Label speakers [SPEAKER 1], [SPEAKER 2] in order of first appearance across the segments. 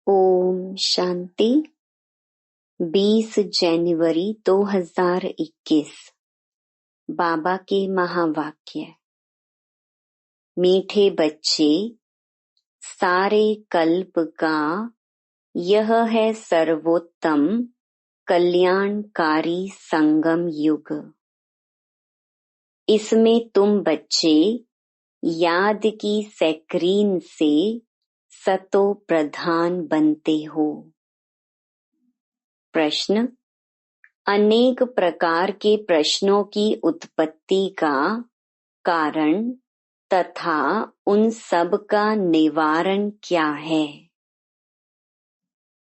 [SPEAKER 1] ओम शांति। 20 जनवरी 2021 बाबा के महावाक्य। मीठे बच्चे, सारे कल्प का यह है सर्वोत्तम कल्याणकारी संगम युग। इसमें तुम बच्चे याद की स्क्रीन से सतो प्रधान बनते हो। प्रश्न: अनेक प्रकार के प्रश्नों की उत्पत्ति का कारण तथा उन सब का निवारण क्या है?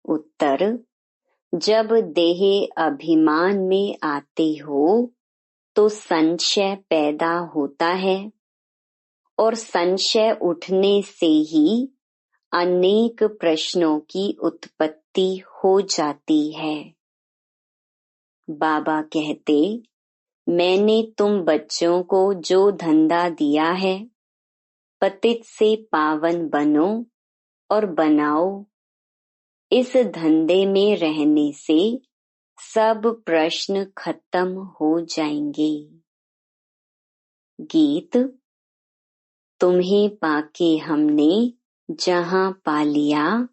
[SPEAKER 1] उत्तर: जब देह अभिमान में आते हो तो संशय पैदा होता है और संशय उठने से ही अनेक प्रश्नों की उत्पत्ति हो जाती है। बाबा कहते, मैंने तुम बच्चों को जो धंधा दिया है, पतित से पावन बनो और बनाओ। इस धंधे में रहने से सब प्रश्न खत्म हो जाएंगे। गीत: तुम्हें पाके हमने जहां पा लिया,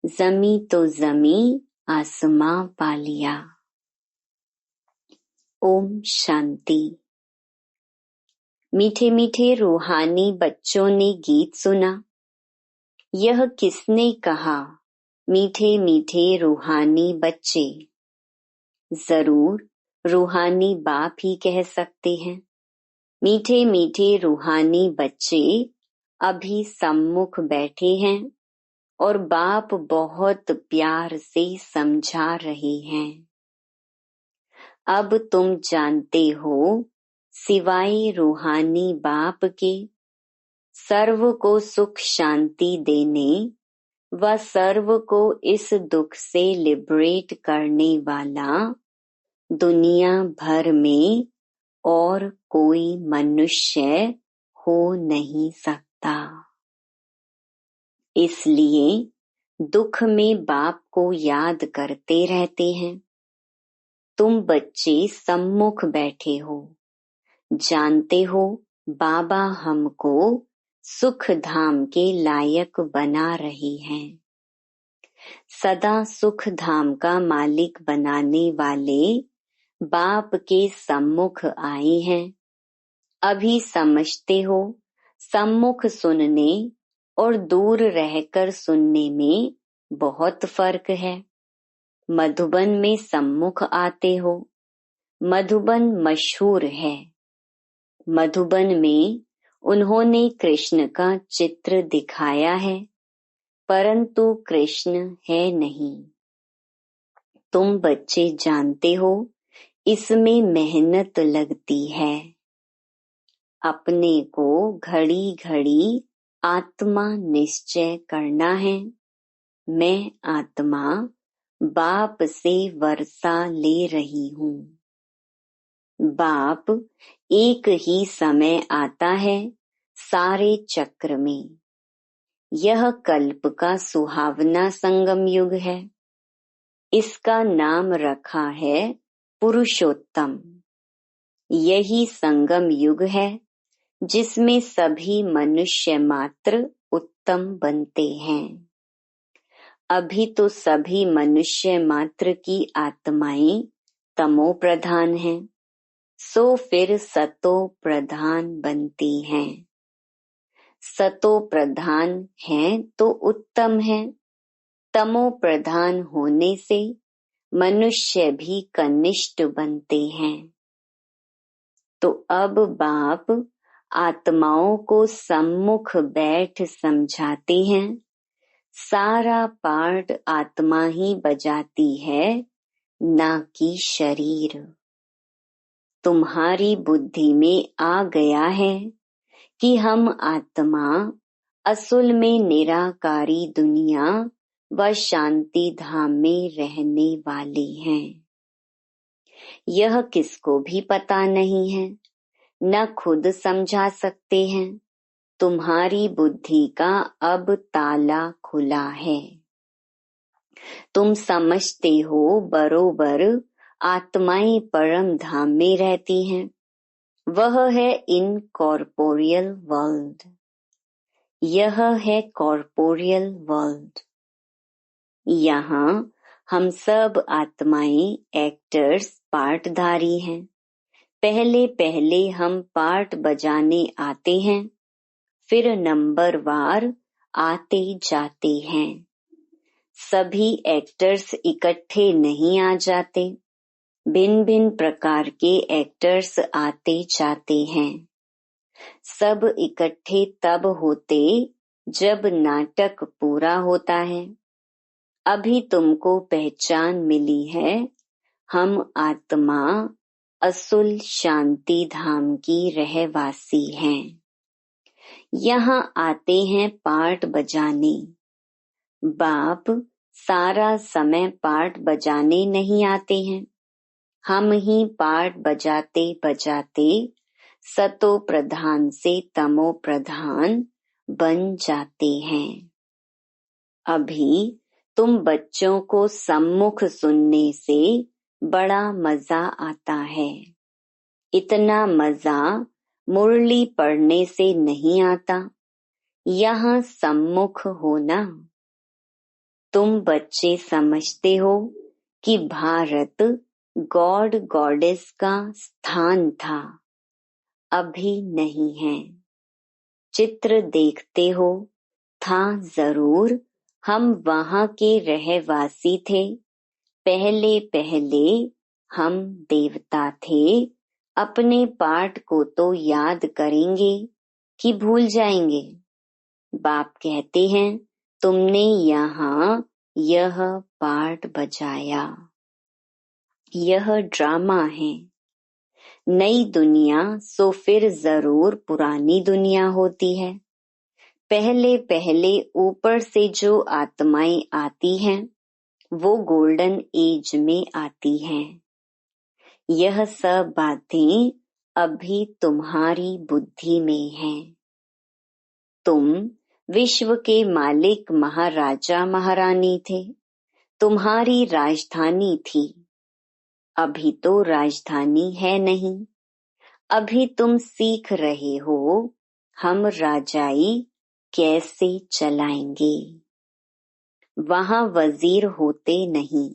[SPEAKER 1] जमी तो जमी आसमां पा लिया। ओम शांति। मीठे मीठे रूहानी बच्चों ने गीत सुना। यह किसने कहा, मीठे मीठे रूहानी बच्चे? जरूर रूहानी बाप ही कह सकते हैं। मीठे मीठे रूहानी बच्चे अभी सम्मुख बैठे हैं और बाप बहुत प्यार से समझा रहे हैं। अब तुम जानते हो, सिवाय रूहानी बाप के सर्व को सुख शांति देने व सर्व को इस दुख से लिबरेट करने वाला दुनिया भर में और कोई मनुष्य हो नहीं सकता। इसलिए दुख में बाप को याद करते रहते हैं। तुम बच्चे सम्मुख बैठे हो, जानते हो बाबा हमको सुख धाम के लायक बना रहे हैं। सदा सुख धाम का मालिक बनाने वाले बाप के सम्मुख आए हैं। अभी समझते हो, सम्मुख सुनने और दूर रहकर सुनने में बहुत फर्क है। मधुबन में सम्मुख आते हो। मधुबन मशहूर है। मधुबन में उन्होंने कृष्ण का चित्र दिखाया है, परंतु कृष्ण है नहीं। तुम बच्चे जानते हो, इसमें मेहनत लगती है। अपने को घड़ी घड़ी आत्मा निश्चय करना है। मैं आत्मा बाप से वर्षा ले रही हूँ। बाप एक ही समय आता है सारे चक्र में। यह कल्प का सुहावना संगम युग है। इसका नाम रखा है पुरुषोत्तम। यही संगम युग है जिसमें सभी मनुष्य मात्र उत्तम बनते हैं। अभी तो सभी मनुष्य मात्र की आत्माएं तमो प्रधान हैं, सो फिर सतो प्रधान बनती हैं। सतो प्रधान हैं तो उत्तम है। तमो प्रधान होने से मनुष्य भी कनिष्ठ बनते हैं। तो अब बाप आत्माओं को सम्मुख बैठ समझाते हैं। सारा पार्ट आत्मा ही बजाती है, ना कि शरीर। तुम्हारी बुद्धि में आ गया है कि हम आत्मा असल में निराकारी दुनिया व शांति धाम में रहने वाले हैं। यह किसको भी पता नहीं है, न खुद समझा सकते हैं। तुम्हारी बुद्धि का अब ताला खुला है। तुम समझते हो बरोबर आत्माएं परम धाम में रहती हैं। वह है इनकॉर्पोरियल वर्ल्ड। यह है कॉर्पोरियल वर्ल्ड। यहाँ हम सब आत्माएं एक्टर्स पार्टधारी हैं। पहले पहले हम पार्ट बजाने आते हैं, फिर नंबरवार आते जाते हैं। सभी एक्टर्स इकट्ठे नहीं आ जाते, भिन्न भिन्न प्रकार के एक्टर्स आते जाते हैं। सब इकट्ठे तब होते जब नाटक पूरा होता है। अभी तुमको पहचान मिली है, हम आत्मा असुल शांति धाम की रहवासी हैं। यहाँ आते हैं पार्ट बजाने। बाप सारा समय पार्ट बजाने नहीं आते हैं। हम ही पार्ट बजाते बजाते सतो प्रधान से तमो प्रधान बन जाते हैं। अभी तुम बच्चों को सम्मुख सुनने से बड़ा मजा आता है। इतना मजा मुरली पढ़ने से नहीं आता। यहाँ सम्मुख होना। तुम बच्चे समझते हो कि भारत गॉड गॉडेस का स्थान था, अभी नहीं है। चित्र देखते हो, था जरूर, हम वहाँ के रहवासी थे। पहले पहले हम देवता थे। अपने पाठ को तो याद करेंगे कि भूल जाएंगे। बाप कहते हैं, तुमने यहाँ यह पार्ट बजाया। यह ड्रामा है। नई दुनिया सो फिर जरूर पुरानी दुनिया होती है। पहले पहले ऊपर से जो आत्माएं आती हैं, वो गोल्डन एज में आती हैं। यह सब बातें अभी तुम्हारी बुद्धि में हैं। तुम विश्व के मालिक महाराजा महारानी थे। तुम्हारी राजधानी थी। अभी तो राजधानी है नहीं। अभी तुम सीख रहे हो हम राजाई कैसे चलाएंगे। वहाँ वजीर होते नहीं,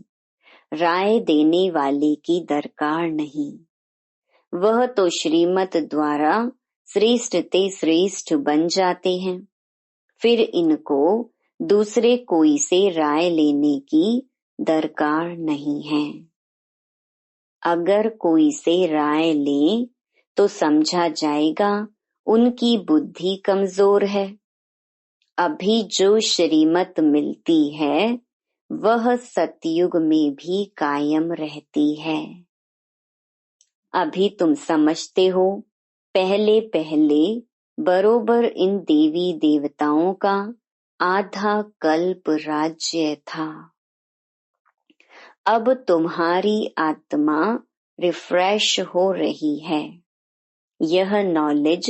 [SPEAKER 1] राय देने वाले की दरकार नहीं। वह तो श्रीमत द्वारा श्रेष्ठ ते श्रेष्ठ बन जाते हैं। फिर इनको दूसरे कोई से राय लेने की दरकार नहीं है। अगर कोई से राय ले तो समझा जाएगा उनकी बुद्धि कमजोर है। अभी जो श्रीमत मिलती है वह सतयुग में भी कायम रहती है। अभी तुम समझते हो, पहले पहले बरोबर इन देवी देवताओं का आधा कल्प राज्य था। अब तुम्हारी आत्मा रिफ्रेश हो रही है। यह नॉलेज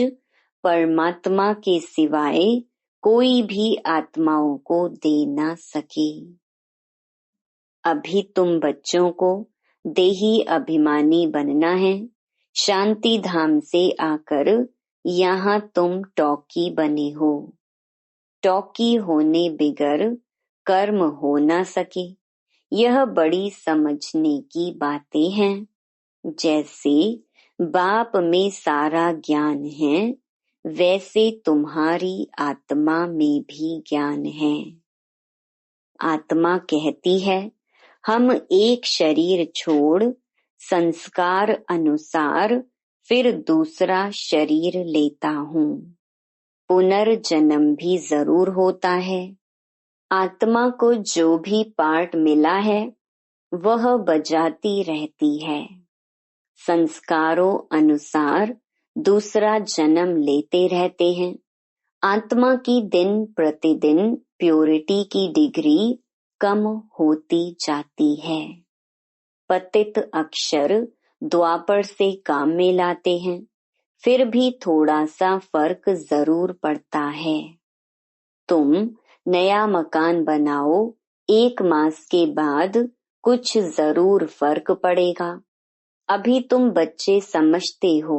[SPEAKER 1] परमात्मा के सिवाय कोई भी आत्माओं को दे ना सके। अभी तुम बच्चों को देही अभिमानी बनना है। शांति धाम से आकर यहाँ तुम टॉकी बने हो। टॉकी होने बिगर कर्म हो ना सके। यह बड़ी समझने की बातें हैं। जैसे बाप में सारा ज्ञान है, वैसे तुम्हारी आत्मा में भी ज्ञान है। आत्मा कहती है, हम एक शरीर छोड़ संस्कार अनुसार फिर दूसरा शरीर लेता हूँ। पुनर्जन्म भी जरूर होता है। आत्मा को जो भी पार्ट मिला है वह बजाती रहती है। संस्कारों अनुसार दूसरा जन्म लेते रहते हैं। आत्मा की दिन प्रतिदिन प्योरिटी की डिग्री कम होती जाती है। पतित अक्षर द्वापर से काम में लाते हैं, फिर भी थोड़ा सा फर्क जरूर पड़ता है। तुम नया मकान बनाओ 1 मास के बाद कुछ जरूर फर्क पड़ेगा। अभी तुम बच्चे समझते हो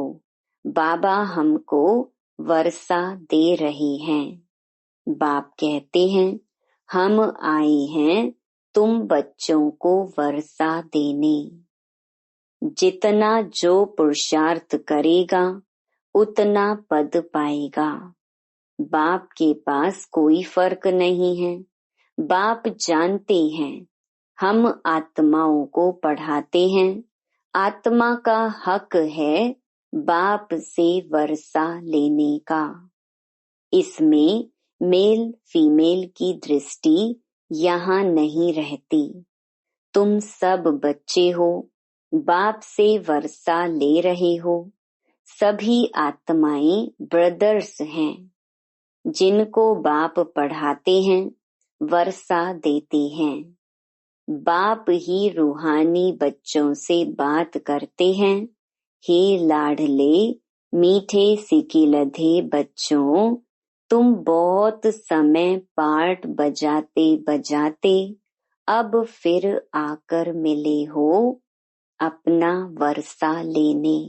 [SPEAKER 1] बाबा हमको वर्षा दे रहे हैं। बाप कहते हैं हम आए हैं तुम बच्चों को वर्षा देने। जितना जो पुरुषार्थ करेगा उतना पद पाएगा। बाप के पास कोई फर्क नहीं है। बाप जानते हैं हम आत्माओं को पढ़ाते हैं। आत्मा का हक है बाप से वर्षा लेने का। इसमें मेल फीमेल की दृष्टि यहाँ नहीं रहती। तुम सब बच्चे हो, बाप से वर्षा ले रहे हो। सभी आत्माएं ब्रदर्स हैं जिनको बाप पढ़ाते हैं, वर्षा देते हैं। बाप ही रूहानी बच्चों से बात करते हैं। हे लाडले मीठे सिकिलधे बच्चों, तुम बहुत समय पार्ट बजाते बजाते अब फिर आकर मिले हो अपना वर्षा लेने।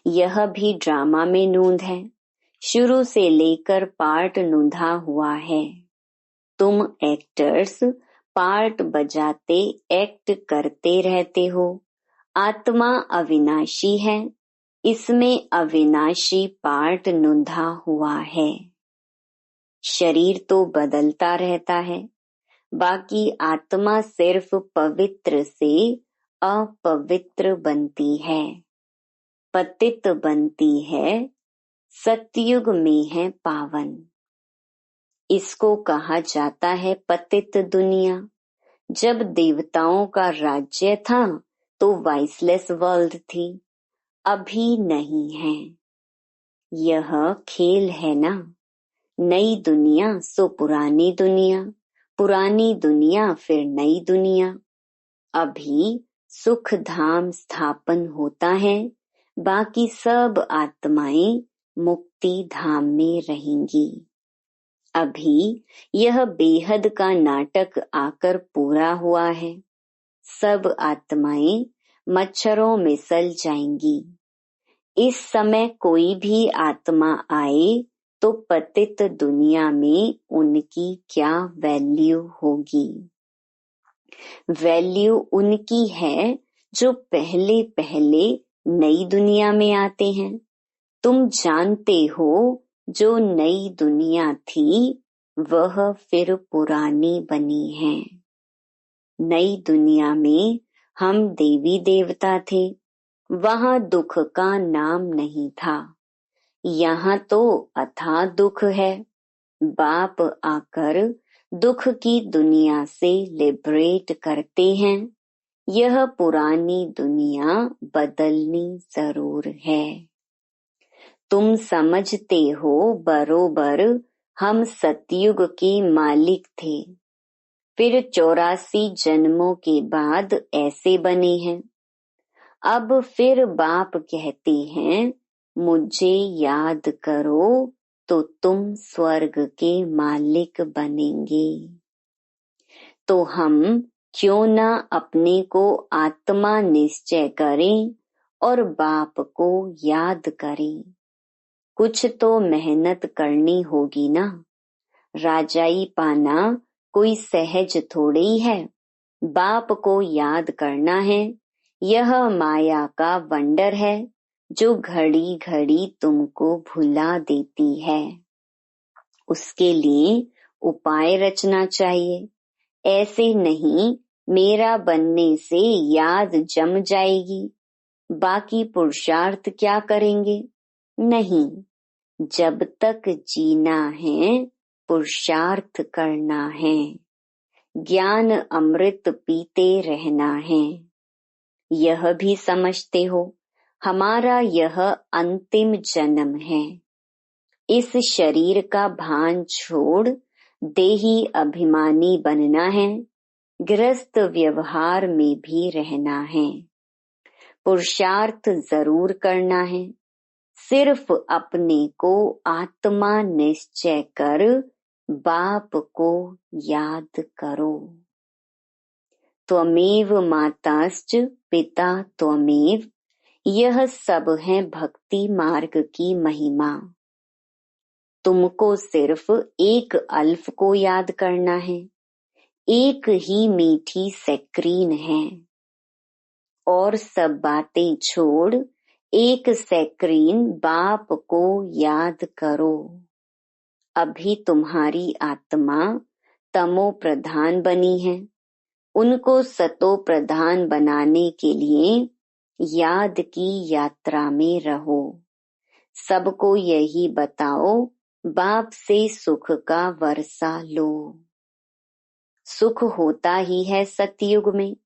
[SPEAKER 1] यह भी ड्रामा में नूंद है। शुरू से लेकर पार्ट नूंधा हुआ है। तुम एक्टर्स पार्ट बजाते एक्ट करते रहते हो। आत्मा अविनाशी है, इसमें अविनाशी पार्ट नूंधा हुआ है। शरीर तो बदलता रहता है, बाकी आत्मा सिर्फ पवित्र से अपवित्र बनती है, पतित बनती है। सतयुग में है पावन। इसको कहा जाता है पतित दुनिया। जब देवताओं का राज्य था तो वाइसलेस वर्ल्ड थी, अभी नहीं है। यह खेल है ना। नई दुनिया सो पुरानी दुनिया, पुरानी दुनिया फिर नई दुनिया। अभी सुख धाम स्थापन होता है, बाकी सब आत्माएं मुक्ति धाम में रहेंगी। अभी यह बेहद का नाटक आकर पूरा हुआ है। सब आत्माएं मच्छरों में सल जाएंगी। इस समय कोई भी आत्मा आए तो पतित दुनिया में उनकी क्या वैल्यू होगी। वैल्यू उनकी है जो पहले पहले नई दुनिया में आते हैं। तुम जानते हो जो नई दुनिया थी वह फिर पुरानी बनी है। नई दुनिया में हम देवी देवता थे, वहां दुख का नाम नहीं था। यहाँ तो अथाह दुख है। बाप आकर दुख की दुनिया से लिबरेट करते हैं। यह पुरानी दुनिया बदलनी जरूर है। तुम समझते हो बरोबर हम सतयुग के मालिक थे, फिर 84 जन्मों के बाद ऐसे बने हैं। अब फिर बाप कहते हैं मुझे याद करो तो तुम स्वर्ग के मालिक बनेंगे। तो हम क्यों ना अपने को आत्मा निश्चय करें और बाप को याद करें। कुछ तो मेहनत करनी होगी ना। राजाई पाना कोई सहज थोड़ी है। बाप को याद करना है। यह माया का वंडर है जो घड़ी घड़ी तुमको भुला देती है। उसके लिए उपाय रचना चाहिए। ऐसे नहीं मेरा बनने से याद जम जाएगी, बाकी पुरुषार्थ क्या करेंगे। नहीं, जब तक जीना है पुरुषार्थ करना है, ज्ञान अमृत पीते रहना है। यह भी समझते हो हमारा यह अंतिम जन्म है। इस शरीर का भान छोड़ देही अभिमानी बनना है। गृहस्थ व्यवहार में भी रहना है। पुरुषार्थ जरूर करना है। सिर्फ अपने को आत्मा निश्चय कर बाप को याद करो। त्वमेव माताश्च पिता त्वमेव, यह सब है भक्ति मार्ग की महिमा। तुमको सिर्फ एक अल्फ को याद करना है, एक ही मीठी सैक्रीन है, और सब बातें छोड़ एक सैक्रीन बाप को याद करो। अभी तुम्हारी आत्मा तमो प्रधान बनी है, उनको सतो प्रधान बनाने के लिए याद की यात्रा में रहो। सबको यही बताओ, बाप से सुख का वर्षा लो। सुख होता ही है सतयुग में।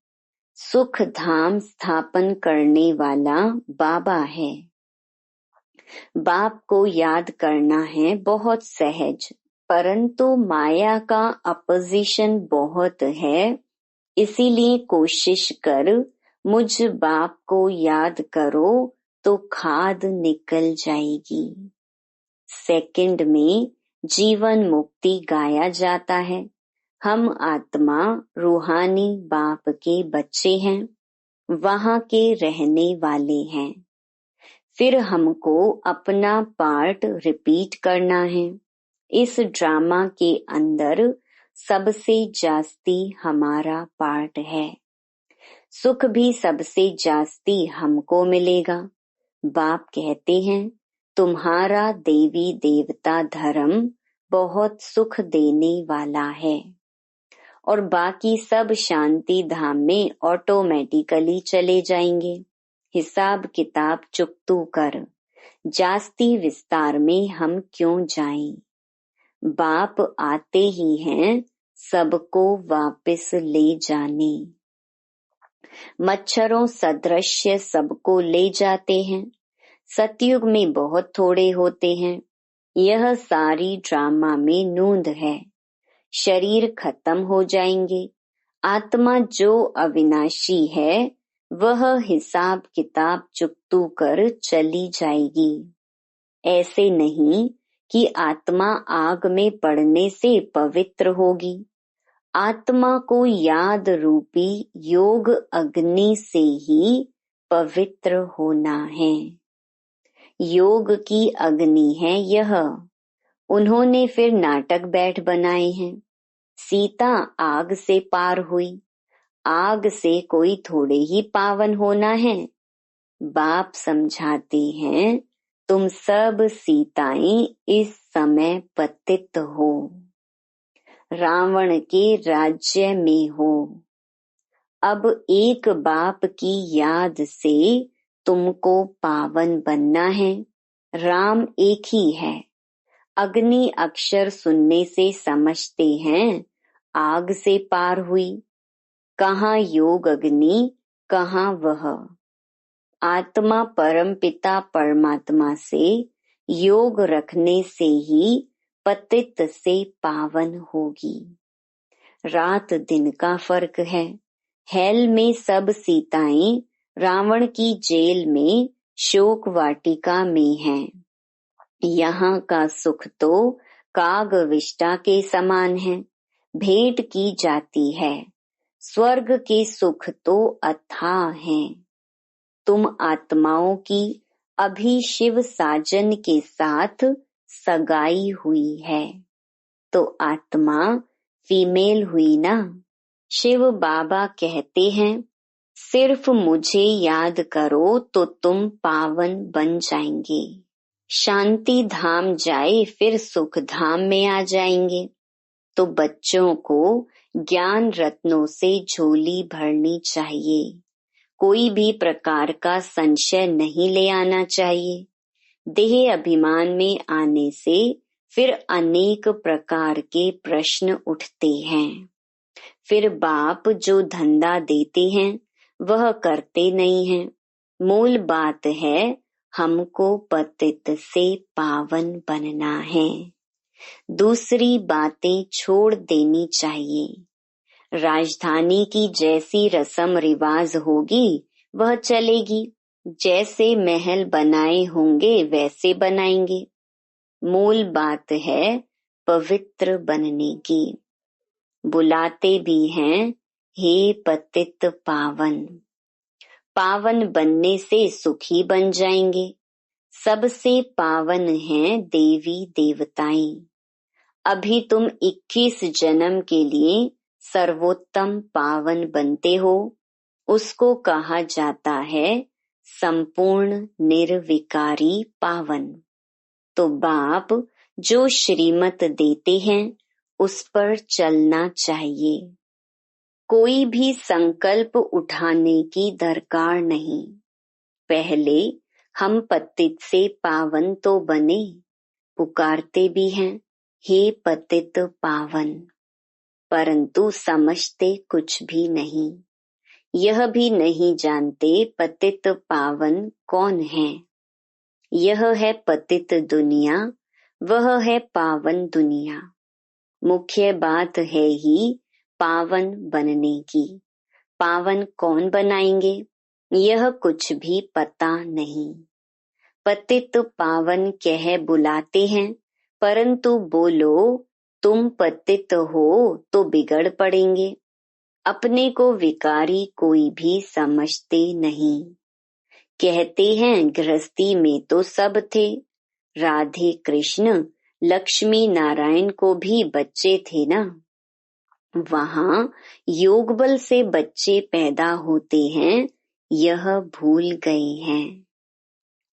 [SPEAKER 1] सुख धाम स्थापन करने वाला बाबा है। बाप को याद करना है बहुत सहज, परंतु माया का अपोजिशन बहुत है, इसीलिए कोशिश कर मुझ बाप को याद करो तो खाद निकल जाएगी। सेकंड में जीवन मुक्ति गाया जाता है। हम आत्मा रूहानी बाप के बच्चे हैं, वहाँ के रहने वाले हैं। फिर हमको अपना पार्ट रिपीट करना है। इस ड्रामा के अंदर सबसे जास्ती हमारा पार्ट है। सुख भी सबसे जास्ती हमको मिलेगा। बाप कहते हैं, तुम्हारा देवी देवता धर्म बहुत सुख देने वाला है, और बाकी सब शांति धाम में ऑटोमेटिकली चले जाएंगे। हिसाब किताब चुकतू कर, जास्ती विस्तार में हम क्यों जाएं? बाप आते ही हैं सबको वापस ले जाने। मच्छरों सदृश्य सबको ले जाते हैं। सतयुग में बहुत थोड़े होते हैं। यह सारी ड्रामा में नूंद है। शरीर खत्म हो जाएंगे। आत्मा जो अविनाशी है वह हिसाब किताब चुकतू कर चली जाएगी। ऐसे नहीं कि आत्मा आग में पड़ने से पवित्र होगी। आत्मा को याद रूपी योग अग्नि से ही पवित्र होना है। योग की अग्नि है यह। उन्होंने फिर नाटक बैठ बनाए हैं। सीता आग से पार हुई। आग से कोई थोड़े ही पावन होना है। बाप समझाते हैं, तुम सब सीताएं इस समय पतित हो, रावण के राज्य में हो। अब एक बाप की याद से तुमको पावन बनना है। राम एक ही है। अग्नि अक्षर सुनने से समझते हैं आग से पार हुई। कहाँ योग अग्नि, कहाँ वह। आत्मा परमपिता परमात्मा से योग रखने से ही पतित से पावन होगी। रात दिन का फर्क है। हेल में सब सीताएं रावण की जेल में शोक वाटिका में हैं। यहाँ का सुख तो कागविष्टा के समान है, भेंट की जाती है। स्वर्ग के सुख तो अथाह हैं। तुम आत्माओं की अभी शिव साजन के साथ सगाई हुई है, तो आत्मा फीमेल हुई ना। शिव बाबा कहते हैं, सिर्फ मुझे याद करो तो तुम पावन बन जाएंगे। शांति धाम जाए फिर सुख धाम में आ जाएंगे। तो बच्चों को ज्ञान रत्नों से झोली भरनी चाहिए। कोई भी प्रकार का संशय नहीं ले आना चाहिए। देह अभिमान में आने से फिर अनेक प्रकार के प्रश्न उठते हैं। फिर बाप जो धंधा देते हैं वह करते नहीं हैं। मूल बात है हमको पतित से पावन बनना है। दूसरी बातें छोड़ देनी चाहिए। राजधानी की जैसी रस्म रिवाज होगी वह चलेगी। जैसे महल बनाए होंगे वैसे बनाएंगे। मूल बात है पवित्र बनने की। बुलाते भी हैं, हे पतित पावन। पावन बनने से सुखी बन जाएंगे। सबसे पावन हैं देवी देवताएं। अभी तुम 21 जन्म के लिए सर्वोत्तम पावन बनते हो। उसको कहा जाता है संपूर्ण निर्विकारी पावन। तो बाप जो श्रीमत देते हैं उस पर चलना चाहिए। कोई भी संकल्प उठाने की दरकार नहीं। पहले हम पतित से पावन तो बने, पुकारते भी हैं हे पतित पावन, परंतु समझते कुछ भी नहीं। यह भी नहीं जानते पतित पावन कौन है। यह है पतित दुनिया, वह है पावन दुनिया। मुख्य बात है ही पावन बनने की। पावन कौन बनाएंगे, यह कुछ भी पता नहीं। पतित पावन कह बुलाते हैं, परंतु बोलो तुम पतित हो तो बिगड़ पड़ेंगे। अपने को विकारी कोई भी समझते नहीं। कहते हैं गृहस्थी में तो सब थे। राधे कृष्ण लक्ष्मी नारायण को भी बच्चे थे ना। वहाँ योग बल से बच्चे पैदा होते हैं, यह भूल गए हैं।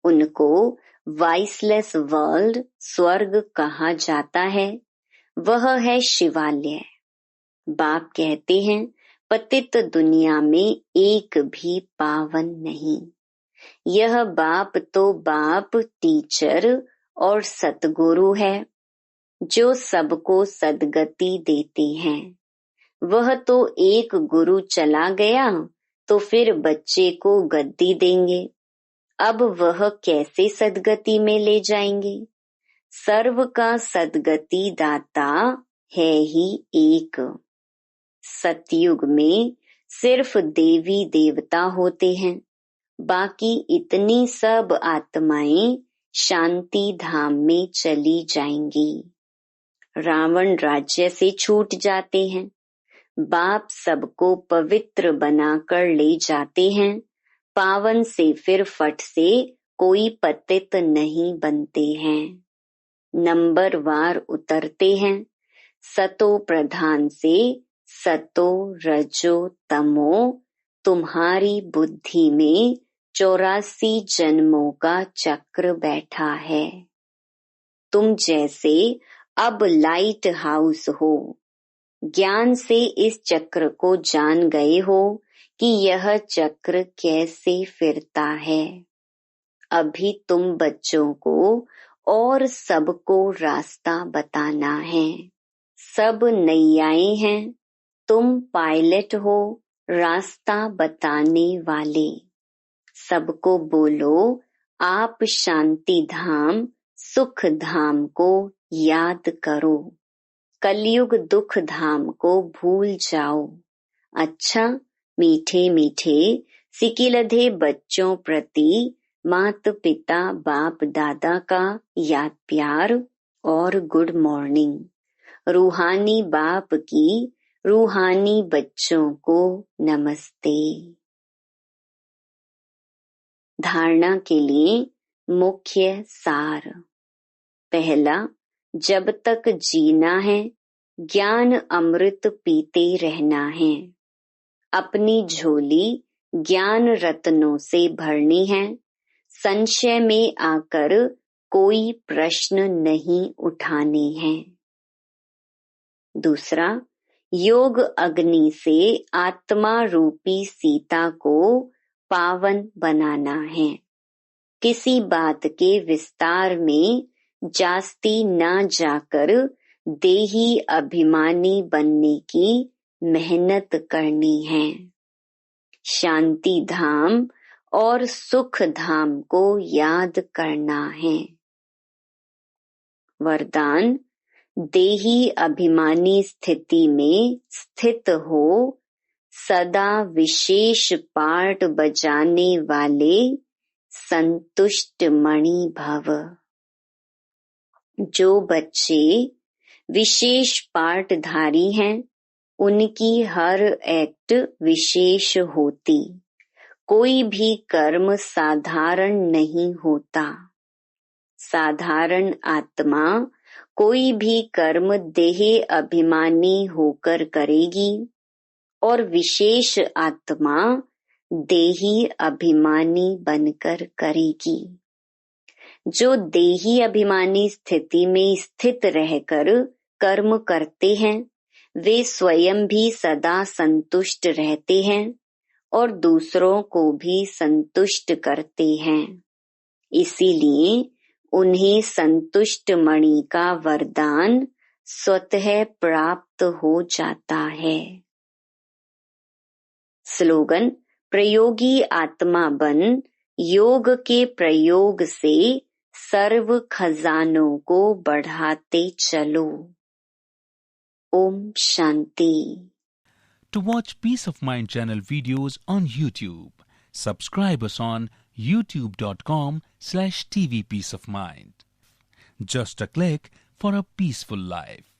[SPEAKER 1] उनको वाइसलेस वर्ल्ड स्वर्ग कहा जाता है। वह है शिवालय। बाप कहते हैं पतित दुनिया में एक भी पावन नहीं। यह बाप तो बाप टीचर और सतगुरु है जो सबको सदगति देते हैं। वह तो एक गुरु चला गया तो फिर बच्चे को गद्दी देंगे। अब वह कैसे सदगति में ले जाएंगे। सर्व का सदगति दाता है ही एक। सतयुग में सिर्फ देवी देवता होते हैं, बाकी इतनी सब आत्माएं शांति धाम में चली जाएंगी। रावण राज्य से छूट जाते हैं। बाप सबको पवित्र बनाकर ले जाते हैं। पावन से फिर फट से कोई पतित नहीं बनते हैं। नंबर वार उतरते हैं। सतो प्रधान से सतो रजो तमो तुम्हारी बुद्धि में 84 जन्मों का चक्र बैठा है। तुम जैसे अब लाइट हाउस हो। ज्ञान से इस चक्र को जान गए हो कि यह चक्र कैसे फिरता है। अभी तुम बच्चों को और सबको रास्ता बताना है। सब नैयाएं हैं, तुम पायलट हो, रास्ता बताने वाले। सबको बोलो आप शांति धाम सुख धाम को याद करो। कलयुग दुख धाम को भूल जाओ। अच्छा, मीठे मीठे सिकिलधे बच्चों प्रति माता पिता बाप दादा का याद प्यार और गुड मॉर्निंग। रूहानी बाप की रूहानी बच्चों को नमस्ते। धारणा के लिए मुख्य सार। पहला, जब तक जीना है ज्ञान अमृत पीते रहना है। अपनी झोली ज्ञान रत्नों से भरनी है। संशय में आकर कोई प्रश्न नहीं उठाने हैं। दूसरा, योग अग्नि से आत्मा रूपी सीता को पावन बनाना है। किसी बात के विस्तार में जास्ती ना जाकर देही अभिमानी बनने की मेहनत करनी है। शांति धाम और सुख धाम को याद करना है। वरदान, देही अभिमानी स्थिति में स्थित हो सदा विशेष पार्ट बजाने वाले संतुष्ट मणि भव। जो बच्चे विशेष पाठधारी हैं, उनकी हर एक्ट विशेष होती। कोई भी कर्म साधारण नहीं होता। साधारण आत्मा कोई भी कर्म देह अभिमानी होकर करेगी और विशेष आत्मा देही अभिमानी बनकर करेगी। जो देही अभिमानी स्थिति में स्थित रहकर कर्म करते हैं, वे स्वयं भी सदा संतुष्ट रहते हैं और दूसरों को भी संतुष्ट करते हैं। इसीलिए उन्हें संतुष्ट मणि का वरदान स्वतः प्राप्त हो जाता है। स्लोगन: प्रयोगी आत्मा बन, योग के प्रयोग से सर्व खजानों को बढ़ाते चलो। Om Shanti.
[SPEAKER 2] To watch Peace of Mind channel videos on YouTube, subscribe us on youtube.com/tvpeaceofmind. Just a click for a peaceful life.